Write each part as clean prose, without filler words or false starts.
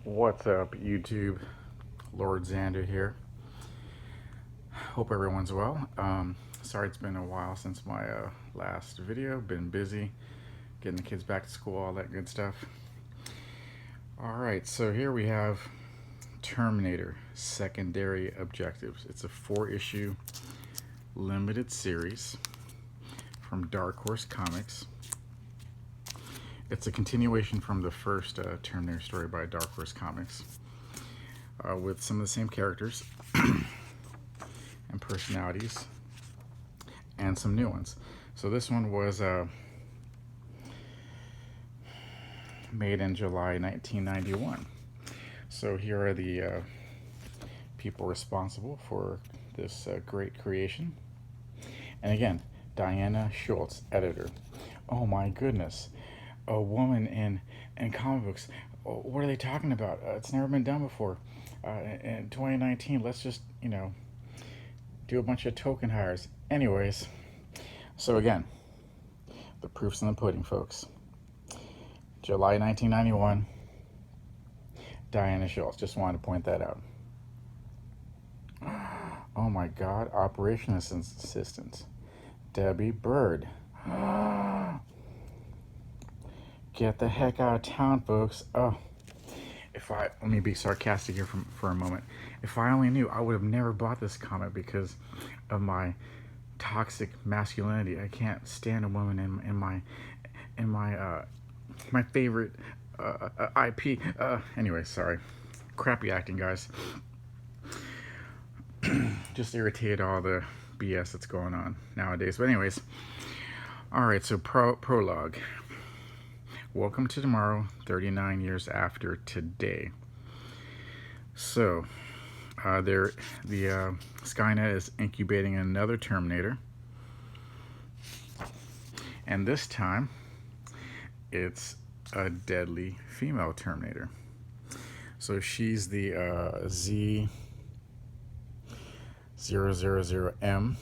What's up, YouTube? Lord Xander here. Hope everyone's well. Sorry it's been a while since my last video. Been busy getting the kids back to school, all that good stuff. Alright, so here we have Terminator Secondary Objectives. It's a 4-issue limited series from Dark Horse Comics. It's a continuation from the first Terminator story by Dark Horse Comics, with some of the same characters and personalities and some new ones. So this one was made in July 1991. So here are the people responsible for this great creation. And again, Diana Schultz, editor. Oh my goodness. A woman in comic books. What are they talking about? It's never been done before. In 2019, let's just, do a bunch of token hires. Anyways, so again, the proof's in the pudding, folks. July 1991, Diana Schultz. Just wanted to point that out. Oh my God, Operation Assistant, Debbie Bird. Get the heck out of town, folks. Oh, let me be sarcastic here for a moment. If I only knew, I would have never bought this comic because of my toxic masculinity. I can't stand a woman in my favorite IP. Anyway, sorry. Crappy acting, guys. Just irritated all the BS that's going on nowadays. But anyways, all right. So prologue. Welcome to tomorrow, 39 years after today. So, the Skynet is incubating another Terminator. And this time, it's a deadly female Terminator. So she's the Z000M.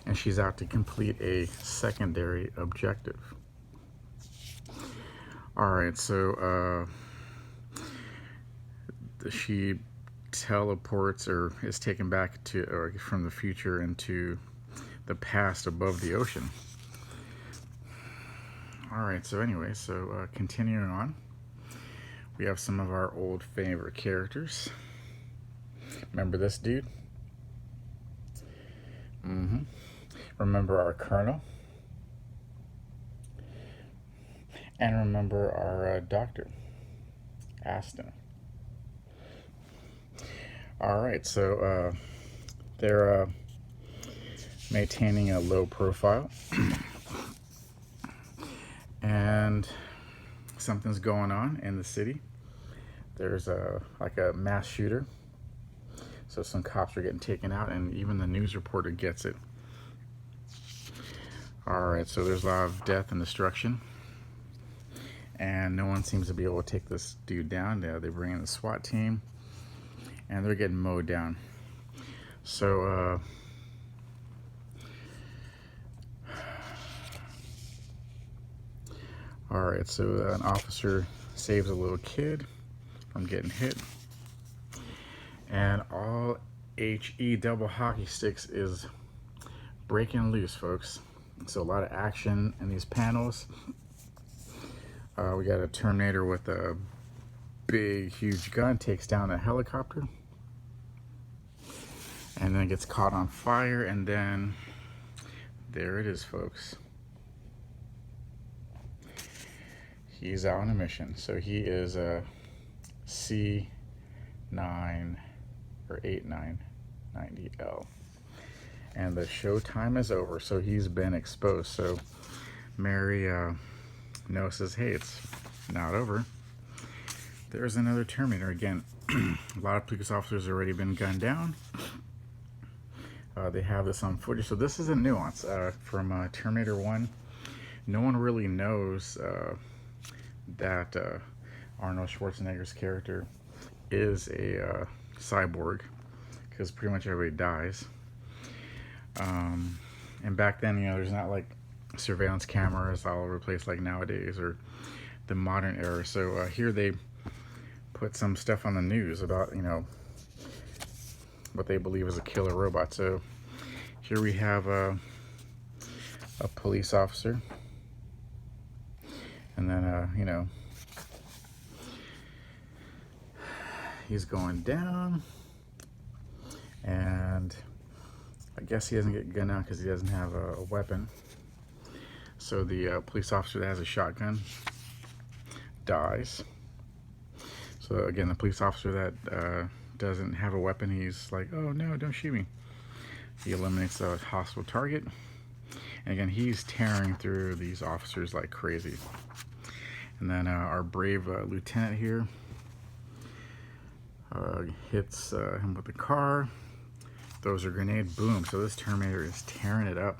And she's out to complete a secondary objective. Alright, so she teleports or is taken back to from the future into the past above the ocean. Alright, so anyway, continuing on, we have some of our old favorite characters. Remember this dude? Remember our Colonel, and remember our Doctor, Aston. Alright, so they're maintaining a low profile, and something's going on in the city. There's like a mass shooter, so some cops are getting taken out, and even the news reporter gets it. Alright, so there's a lot of death and destruction, and no one seems to be able to take this dude down. They bring in the SWAT team, and they're getting mowed down. So, alright, so an officer saves a little kid from getting hit, and all HE double hockey sticks is breaking loose, folks. So a lot of action in these panels. We got a Terminator with a big, huge gun, takes down a helicopter, and then gets caught on fire, and then there it is, folks. He's out on a mission. So he is a C9 or 8990L. And the show time is over, so he's been exposed. So Mary notices, hey, it's not over. There's another Terminator again. A lot of police officers have already been gunned down. They have this on footage. So this is a nuance from Terminator 1. No one really knows that Arnold Schwarzenegger's character is a cyborg, because pretty much everybody dies. And back then, there's not like surveillance cameras all over the place like nowadays, or the modern era. So here they put some stuff on the news about, you know, what they believe is a killer robot. So here we have a police officer, and then you know, he's going down, and I guess he doesn't get gunned out because he doesn't have a weapon. So the police officer that has a shotgun dies. So again, the police officer that doesn't have a weapon, he's like, oh no, don't shoot me. He eliminates a hostile target. And again, he's tearing through these officers like crazy. And then our brave lieutenant here hits him with the car, throws a grenade, boom. So this Terminator is tearing it up.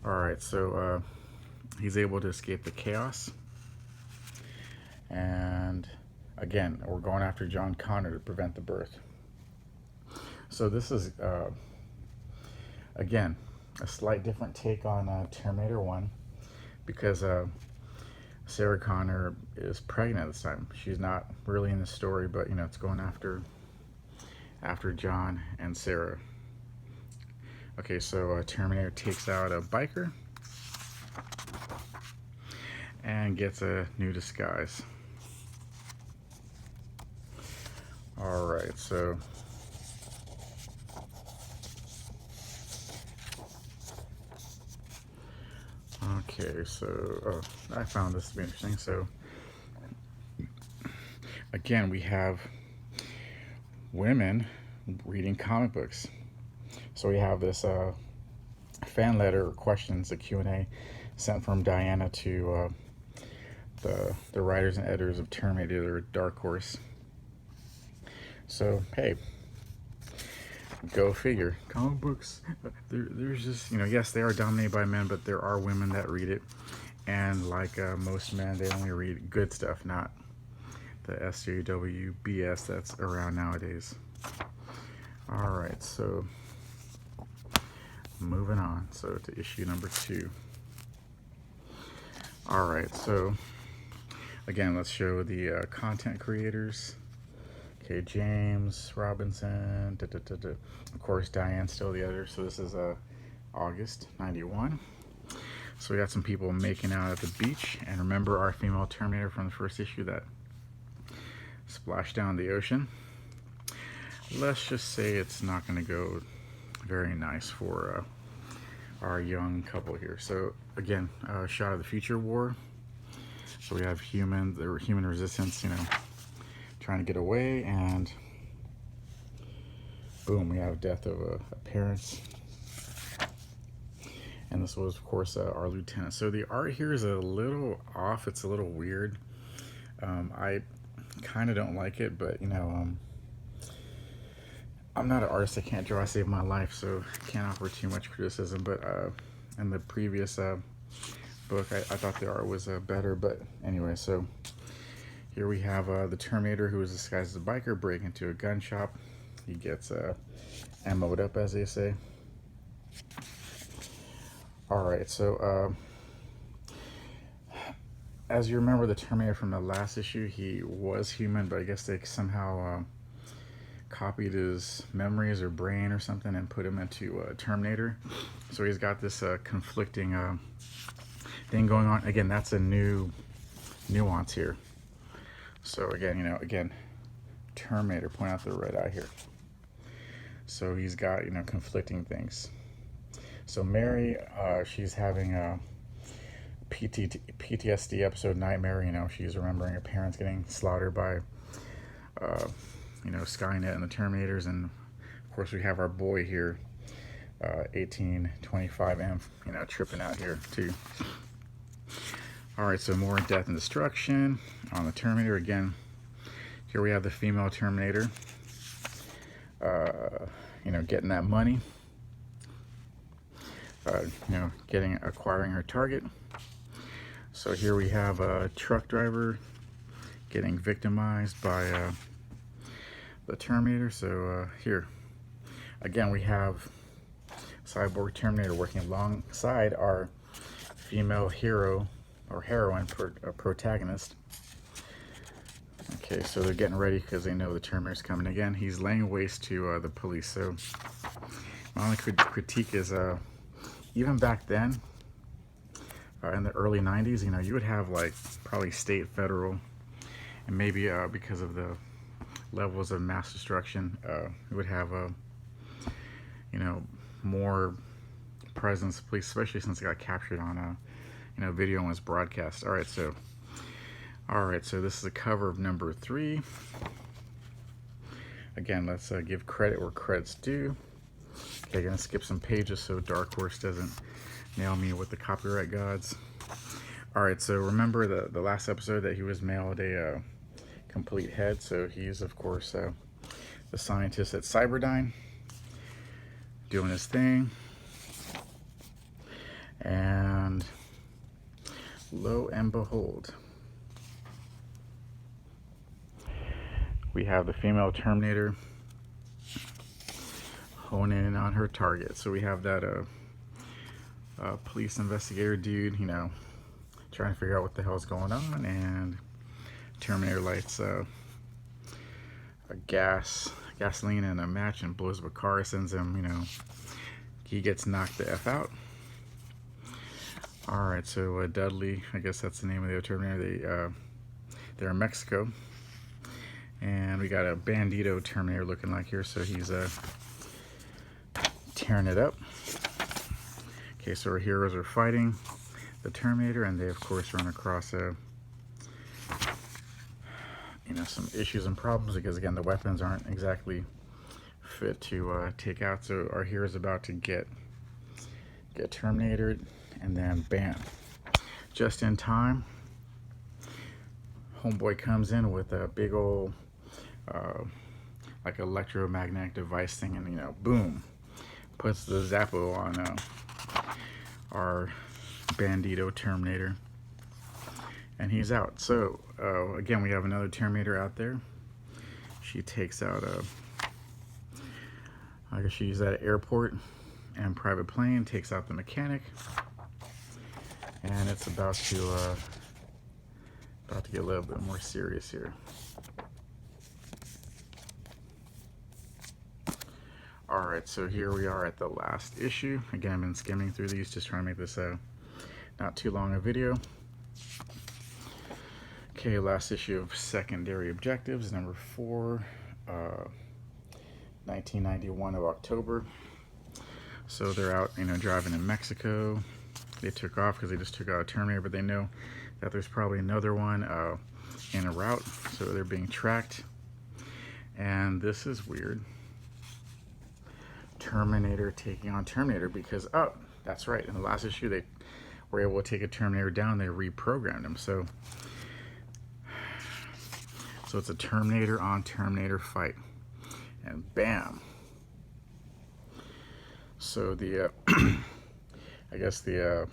Alright, so he's able to escape the chaos. And again, we're going after John Connor to prevent the birth. So this is, again, a slight different take on Terminator 1, because Sarah Connor is pregnant at this time. She's not really in the story, but you know, it's going after John and Sarah. Okay, so Terminator takes out a biker and gets a new disguise. All right, so okay, so I found this to be interesting. So again, we have women reading comic books. So we have this fan letter or questions, a Q&A sent from Diana to the writers and editors of Terminator, Dark Horse. So hey, go figure. Comic books, there's just, you know, yes, they are dominated by men, but there are women that read it. And like most men, they only read good stuff, not the SJW BS that's around nowadays. All right, so moving on, so to issue number 2. All right, so again, let's show the content creators. Okay, James Robinson, of course, Diane's still the editor. So this is August '91. So we got some people making out at the beach, and remember our female Terminator from the first issue that splashed down the ocean. Let's just say it's not going to go very nice for our young couple here. So again, shot of the future war. So we have human resistance, you know, trying to get away, and boom, we have death of a parents. And this was, of course, our lieutenant. So the art here is a little off. It's a little weird. I kind of don't like it, but you know, I'm not an artist. I can't draw. I saved my life, so I can't offer too much criticism. But in the previous book, I thought the art was better. But anyway, so here we have the Terminator, who is disguised as a biker, break into a gun shop. He gets ammoed up, as they say. All right, so as you remember, the Terminator from the last issue, he was human, but I guess they somehow copied his memories or brain or something and put him into Terminator. So he's got this conflicting thing going on. Again, that's a new nuance here. So again, you know, Terminator, point out the red eye here. So he's got, you know, conflicting things. So Mary, she's having a PTSD episode nightmare. You know, she's remembering her parents getting slaughtered by, you know, Skynet and the Terminators. And of course we have our boy here, 1825M, you know, tripping out here too. All right, so more death and destruction on the Terminator. Again, here we have the female Terminator, you know, getting that money, you know, acquiring her target. So here we have a truck driver getting victimized by the Terminator. So here, again, we have Cyborg Terminator working alongside our female hero, or heroine protagonist. Okay, so they're getting ready because they know the Terminator's coming again. He's laying waste to the police. So my only critique is, even back then, in the early 90s, you know, you would have like probably state, federal, and maybe because of the levels of mass destruction, you would have you know, more presence of police, especially since it got captured on you know, video and was broadcast. All right, so this is a cover of number 3. Again, let's give credit where credit's due. Okay, gonna skip some pages so Dark Horse doesn't nail me with the copyright gods. All right, so remember the last episode that he was mailed a complete head. So he's, of course, the scientist at Cyberdyne, doing his thing. And lo and behold, we have the female Terminator honing in on her target. So we have that police investigator dude, you know, trying to figure out what the hell's going on, and Terminator lights a gasoline and a match and blows up a car, sends him, you know, he gets knocked the F out. All right, so Dudley, I guess that's the name of the Terminator. They're in Mexico, and we got a Bandito Terminator looking like here, so he's tearing it up. Okay, so our heroes are fighting the Terminator, and they of course run across you know, some issues and problems, because again, the weapons aren't exactly fit to take out. So our hero's about to get Terminated, and then bam, just in time, homeboy comes in with a big old like electromagnetic device thing, and you know, boom, puts the Zappo on our Bandito Terminator, and he's out. So again, we have another Terminator out there. She takes out I guess she's at an airport and private plane, takes out the mechanic, and it's about to get a little bit more serious here. Alright, so here we are at the last issue. Again, I've been skimming through these, just trying to make this not too long a video. Okay, last issue of Secondary Objectives, number 4, 1991 of October. So they're out, you know, driving in Mexico. They took off because they just took out a Terminator, but they know that there's probably another one in a route, so they're being tracked. And this is weird. Terminator taking on Terminator, because, oh, that's right, in the last issue they were able to take a Terminator down. They reprogrammed him. So it's a Terminator on Terminator fight, and bam. So the I guess the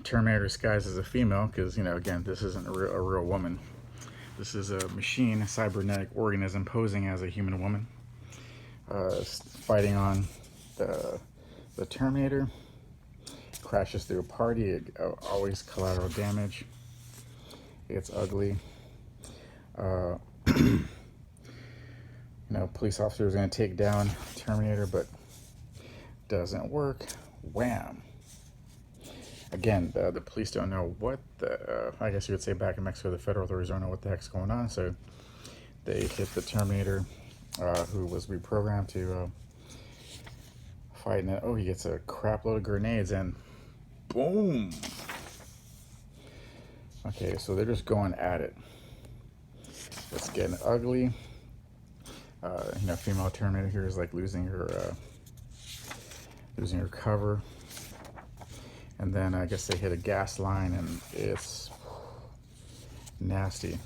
Terminator disguised as a female, because, you know, again, this isn't a real woman. This is a machine, a cybernetic organism posing as a human woman, fighting on the Terminator. Crashes through a party. Always collateral damage. It's ugly. You know, police officer is going to take down Terminator, but doesn't work. Wham. Again, the police don't know what the, I guess you would say back in Mexico, the federal authorities don't know what the heck's going on, so they hit the Terminator, who was reprogrammed to fight, and oh, he gets a crap load of grenades, and boom. Okay, so they're just going at it. It's getting ugly. You know, female Terminator here is like losing her cover, and then I guess they hit a gas line, and it's nasty.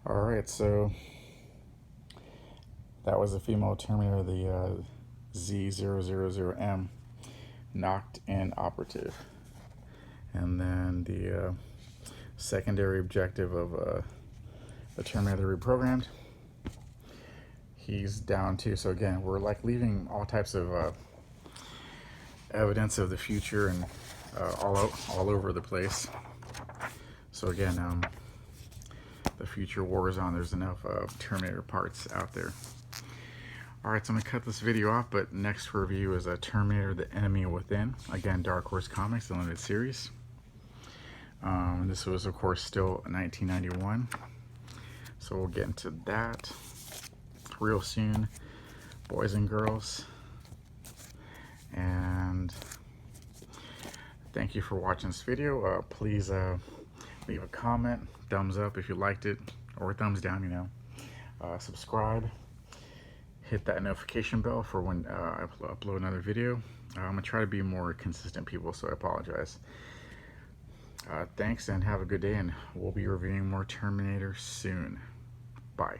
All right, so that was the female Terminator, the Z000M, knocked in operative. And then the secondary objective of the Terminator reprogrammed, he's down too. So again, we're like leaving all types of evidence of the future and all over the place. So again, the future war is on. There's enough Terminator parts out there. Alright, so I'm going to cut this video off, but next review is Terminator the Enemy Within. Again, Dark Horse Comics, the limited series. This was, of course, still 1991. So we'll get into that real soon, boys and girls. And thank you for watching this video. Please leave a comment, thumbs up if you liked it, or a thumbs down, you know. Subscribe. Hit that notification bell for when I upload another video. I'm gonna try to be more consistent, people, so I apologize. Thanks and have a good day, and we'll be reviewing more Terminator soon. Bye.